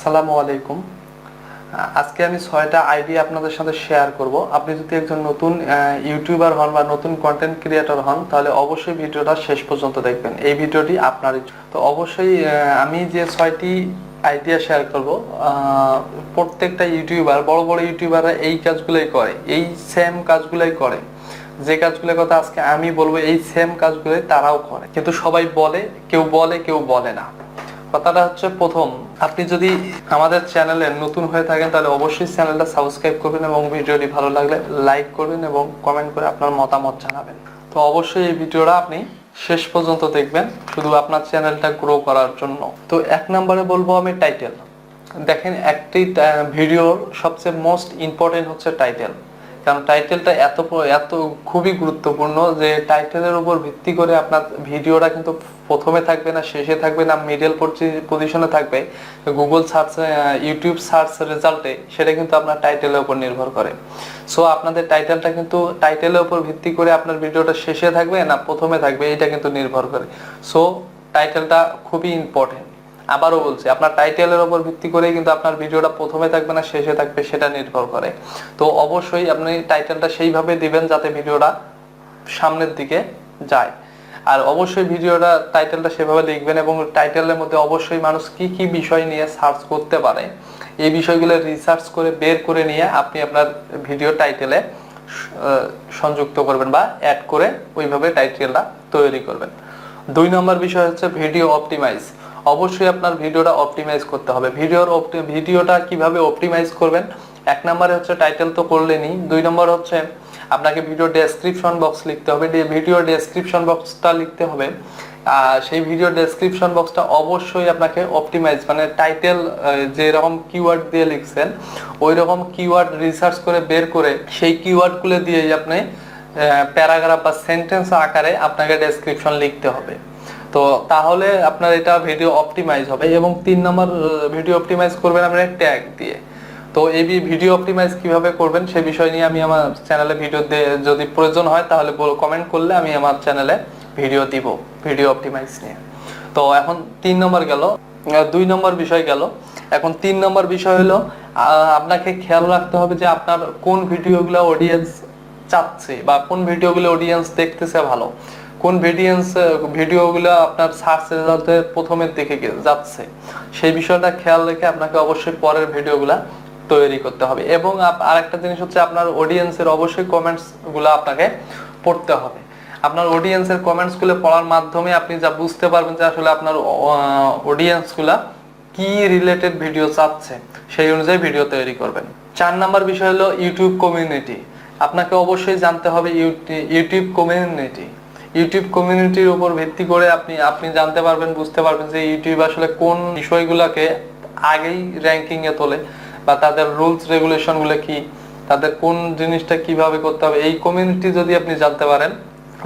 আসসালামু আলাইকুম। আজকে আমি 6টা আইডিয়া আপনাদের সাথে শেয়ার করব। আপনি যদি একজন নতুন ইউটিউবার হন বা নতুন কন্টেন্ট ক্রিয়েটর হন তাহলে অবশ্যই ভিডিওটা শেষ পর্যন্ত দেখবেন। এই ভিডিওটি আপনারই। তো অবশ্যই আমি যে 6টি আইডিয়া শেয়ার করব, প্রত্যেকটা ইউটিউবার, বড় বড় ইউটিউবাররা এই কাজগুলোই করে, এই সেম কাজগুলোই করে। যে কাজগুলোর কথা আজকে আমি বলবো এই সেম কাজগুলোই তারাও করে, কিন্তু সবাই বলে, কেউ বলে না। কথাটা হচ্ছে, প্রথম, আপনি যদি আমাদের চ্যানেলে নতুন হয়ে থাকেন তাহলে অবশ্যই চ্যানেলটা সাবস্ক্রাইব করবেন এবং ভিডিওটি ভালো লাগলে লাইক করবেন এবং কমেন্ট করে আপনার মতামত জানাবেন। তো অবশ্যই এই ভিডিওটা আপনি শেষ পর্যন্ত দেখবেন, শুধু আপনার চ্যানেলটা গ্রো করার জন্য। তো 1 নম্বরে বলবো আমি টাইটেল। দেখেন, একটি ভিডিওর সবচেয়ে মোস্ট ইম্পর্টেন্ট হচ্ছে টাইটেল। কারণ টাইটেলটা এত খুবই গুরুত্বপূর্ণ যে টাইটেলের উপর ভিত্তি করে আপনার ভিডিওটা কিন্তু প্রথমে থাকবে না, শেষে থাকবে না, মিডল পজিশনে থাকবে। গুগল সার্চ, ইউটিউব সার্চ রেজাল্টে সেটা কিন্তু আপনার টাইটেলের উপর নির্ভর করে। সো আপনাদের টাইটেলটা কিন্তু টাইটেলের উপর ভিত্তি করে আপনার ভিডিওটা শেষে থাকবে না প্রথমে থাকবে, এটা কিন্তু নির্ভর করে। সো টাইটেলটা খুবই ইম্পর্টেন্ট। আবারও বলছি, আপনার টাইটেলের উপর ভিত্তি করে কিন্তু আপনার ভিডিওটা প্রথমে থাকবে না শেষে থাকবে, সেটা নির্ভর করে। তো অবশ্যই আপনি টাইটেলটা সেইভাবে দিবেন যাতে ভিডিওটা সামনের দিকে যায়। আর অবশ্যই ভিডিওটা টাইটেলটা সেভাবে লিখবেন এবং টাইটেলের মধ্যে অবশ্যই মানুষ কি কি বিষয় নিয়ে সার্চ করতে পারে এই বিষয়গুলো রিসার্চ করে বের করে নিয়ে আপনি আপনার ভিডিও টাইটেলে সংযুক্ত করবেন বা অ্যাড করে ওইভাবে টাইটেলটা তৈরি করবেন। 2 নম্বর বিষয় হচ্ছে ভিডিও অপটিমাইজ। অবশ্যই আপনার ভিডিওটা অপটিমাইজ করতে হবে। ভিডিওটা কিভাবে অপটিমাইজ করবেন? 1 নম্বরে হচ্ছে টাইটেল তো করলেনই, 2 নম্বর হচ্ছে আপনাকে ভিডিও ডেসক্রিপশন বক্স লিখতে হবে। ভিডিও ডেসক্রিপশন বক্সটা লিখতে হবে, সেই ভিডিও ডেসক্রিপশন বক্সটা অবশ্যই আপনাকে অপটিমাইজ, মানে টাইটেল যেরকম কিওয়ার্ড দিয়ে লিখছেন ওই রকম কিওয়ার্ড রিসার্চ করে বের করে সেই কিওয়ার্ডগুলো দিয়েই আপনি প্যারাগ্রাফ বা সেন্টেন্স আকারে আপনাকে ডেসক্রিপশন লিখতে হবে। তো তাহলে আপনার এটা ভিডিও অপটিমাইজ হবে। এবং 3 নম্বর, ভিডিও অপটিমাইজ করবেন আপনি ট্যাগ দিয়ে। তো এই ভিডিও অপটিমাইজ কিভাবে করবেন সে বিষয় নিয়ে আমি আমার চ্যানেলে ভিডিও যদি প্রয়োজন হয় তাহলে কমেন্ট করলে আমি আমার চ্যানেলে ভিডিও দিব ভিডিও অপটিমাইজ নিয়ে। তো এখন 3 নম্বর গেল, 2 নম্বর বিষয় গেল। এখন 3 নম্বর বিষয় হলো আপনাকে খেয়াল রাখতে হবে যে আপনার কোন ভিডিওগুলো অডিয়েন্স চাচ্ছে বা কোন ভিডিওগুলো অডিয়েন্স দেখতেছে ভালো, কোন ভিডিওগুলো আপনার সার্চ রেজাল্টে প্রথমের দিকে যাচ্ছে, সেই বিষয়টা খেয়াল রেখে আপনাকে অবশ্যই পরের ভিডিওগুলো তৈরি করতে হবে। এবং আরেকটা জিনিস হচ্ছে আপনার অডিয়েন্সের অবশ্যই কমেন্টস গুলো আপনাকে পড়তে হবে। আপনার অডিয়েন্সের কমেন্টস গুলো পড়ার মাধ্যমে আপনি যা বুঝতে পারবেন যে আসলে আপনার অডিয়েন্স গুলা কি রিলেটেড ভিডিও চাচ্ছে, সেই অনুযায়ী ভিডিও তৈরি করবেন। 4 নম্বর বিষয় হলো ইউটিউব কমিউনিটি। আপনাকে অবশ্যই জানতে হবে ইউটিউব কমিউনিটির উপর ভিত্তি করে আপনি জানতে পারবেন, বুঝতে পারবেন যে ইউটিউব আসলে কোন বিষয়গুলোকে আগেই র্যাঙ্কিং এ তোলে বা তাদের রুলস রেগুলেশন গুলো কি, তাদের কোন জিনিসটা কিভাবে করতে হবে। এই কমিউনিটি যদি আপনি জানতে পারেন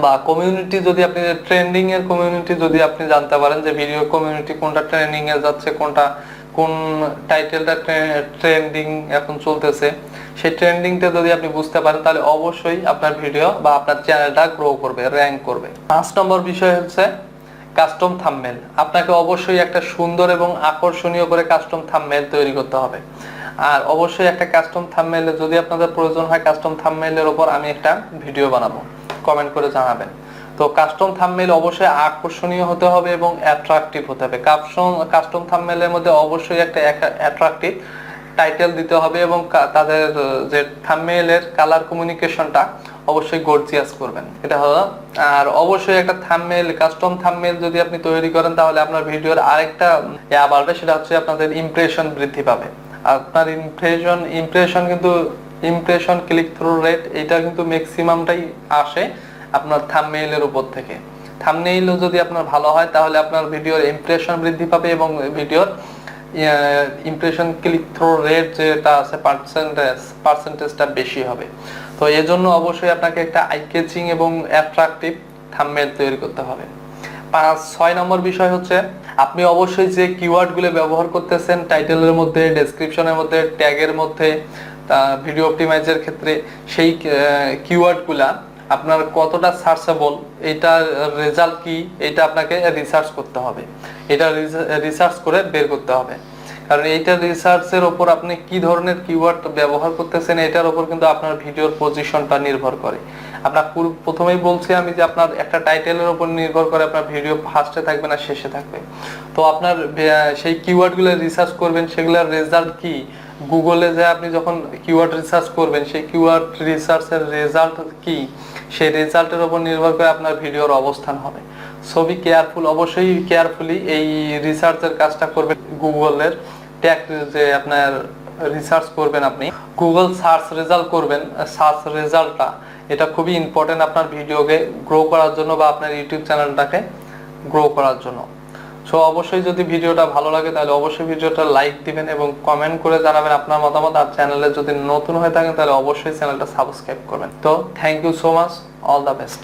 বা কমিউনিটি যদি আপনি ট্রেন্ডিং এর কমিউনিটি যদি আপনি জানতে পারেন যে ভিডিও কমিউনিটি কোনটা ট্রেন্ডিং এ যাচ্ছে, কোন টাইটেলটা ট্রেন্ডিং এখন চলতেছে, সেই ট্রেন্ডিংটা যদি আপনি বুঝতে পারেন তাহলে অবশ্যই আপনার ভিডিও বা আপনার চ্যানেলটা গ্রো করবে, র‍্যাঙ্ক করবে। 5 নম্বর বিষয় হচ্ছে কাস্টম থাম্বনেল। আপনাকে অবশ্যই একটা সুন্দর এবং আকর্ষণীয় করে কাস্টম থাম্বনেল তৈরি করতে হবে। আর অবশ্যই একটা কাস্টম থাম্বনেল যদি আপনাদের প্রয়োজন হয়, কাস্টম থাম্বনেলের উপর আমি একটা ভিডিও বানাবো, কমেন্ট করে জানাবেন। তো কাস্টম থাম্বনেল অবশ্যই আকর্ষণীয় হতে হবে এবং অ্যাট্রাকটিভ হতে হবে। কাস্টম থাম্বনেলের মধ্যে অবশ্যই একটা অ্যাট্রাকটিভ টাইটেল দিতে হবে এবং তাদের যে থাম্বনেলের কালার কমিউনিকেশনটা অবশ্যই গর্জিয়াস করবেন, এটা হলো। আর অবশ্যই একটা থাম্বনেল, কাস্টম থাম্বনেল যদি আপনি তৈরি করেন তাহলে আপনার ভিডিওর আরেকটা বাড়বে, সেটা হচ্ছে আপনাদের ইমপ্রেশন বৃদ্ধি পাবে। আপনার ইমপ্রেশন ক্লিক থ্রু রেট, এটা কিন্তু ম্যাক্সিমামটাই আসে আপনার থাম্বনেইলের উপর থেকে। থাম্বনেইলও যদি আপনার ভালো হয় তাহলে আপনার ভিডিওর ইমপ্রেশন বৃদ্ধি পাবে এবং ভিডিওর ইমপ্রেশন ক্লিক থ্রু রেট যেটা আছে পার্সেন্টেজটা বেশি হবে। তো এই জন্য অবশ্যই আপনাকে একটা আই ক্যাচিং এবং অ্যাট্রাকটিভ থাম্বনেইল তৈরি করতে হবে। 6 নম্বর বিষয় হচ্ছে আপনি অবশ্যই যে কিওয়ার্ডগুলো ব্যবহার করতেছেন টাইটেলের মধ্যে, ডেসক্রিপশনের মধ্যে, ট্যাগের মধ্যে, ভিডিও অপটিমাইজের ক্ষেত্রে, সেই কিওয়ার্ডগুলা আপনার কতটা সার্চেবল, এটার রেজাল্ট কি, এটা আপনাকে রিসার্চ করতে হবে। এটা রিসার্চ করে বের করতে হবে। কারণ এইটা রিসার্চের উপর আপনি কি ধরনের কিওয়ার্ড ব্যবহার করতেছেন এটার উপর কিন্তু আপনার ভিডিওর পজিশনটা নির্ভর করে। আপনার প্রথমেই বলছি আমি যে আপনার একটা টাইটেলের উপর নির্ভর করে আপনার ভিডিও ফার্স্টে থাকবে না শেষে থাকবে। তো আপনার সেই কিওয়ার্ডগুলো রিসার্চ করবেন, সেগুলোর রেজাল্ট কি, গুগলে যে আপনি যখন কিওয়ার্ড রিসার্চ করবেন সেই কিওয়ার্ড রিসার্চের রেজাল্ট কি, সেই রেজাল্টের উপর নির্ভর করে আপনার ভিডিওর অবস্থান হবে। সো বি কেয়ারফুল, অবশ্যই কেয়ারফুলি এই রিসার্চের কাজটা করবেন। গুগলের ট্যাগ যে আপনার রিসার্চ করবেন, আপনি গুগল সার্চ রেজাল্ট করবেন, সার্চ রেজাল্টটা এটা খুবই ইম্পর্টেন্ট আপনার ভিডিওকে গ্রো করার জন্য বা আপনার ইউটিউব চ্যানেলটাকে গ্রো করার জন্য। সো অবশ্যই যদি ভিডিওটা ভালো লাগে তাহলে অবশ্যই ভিডিওটা লাইক দিবেন এবং কমেন্ট করে জানাবেন আপনার মতামত। আর চ্যানেলে যদি নতুন হয়ে থাকেন তাহলে অবশ্যই চ্যানেলটা সাবস্ক্রাইব করবেন। তো thank you so much, all the best.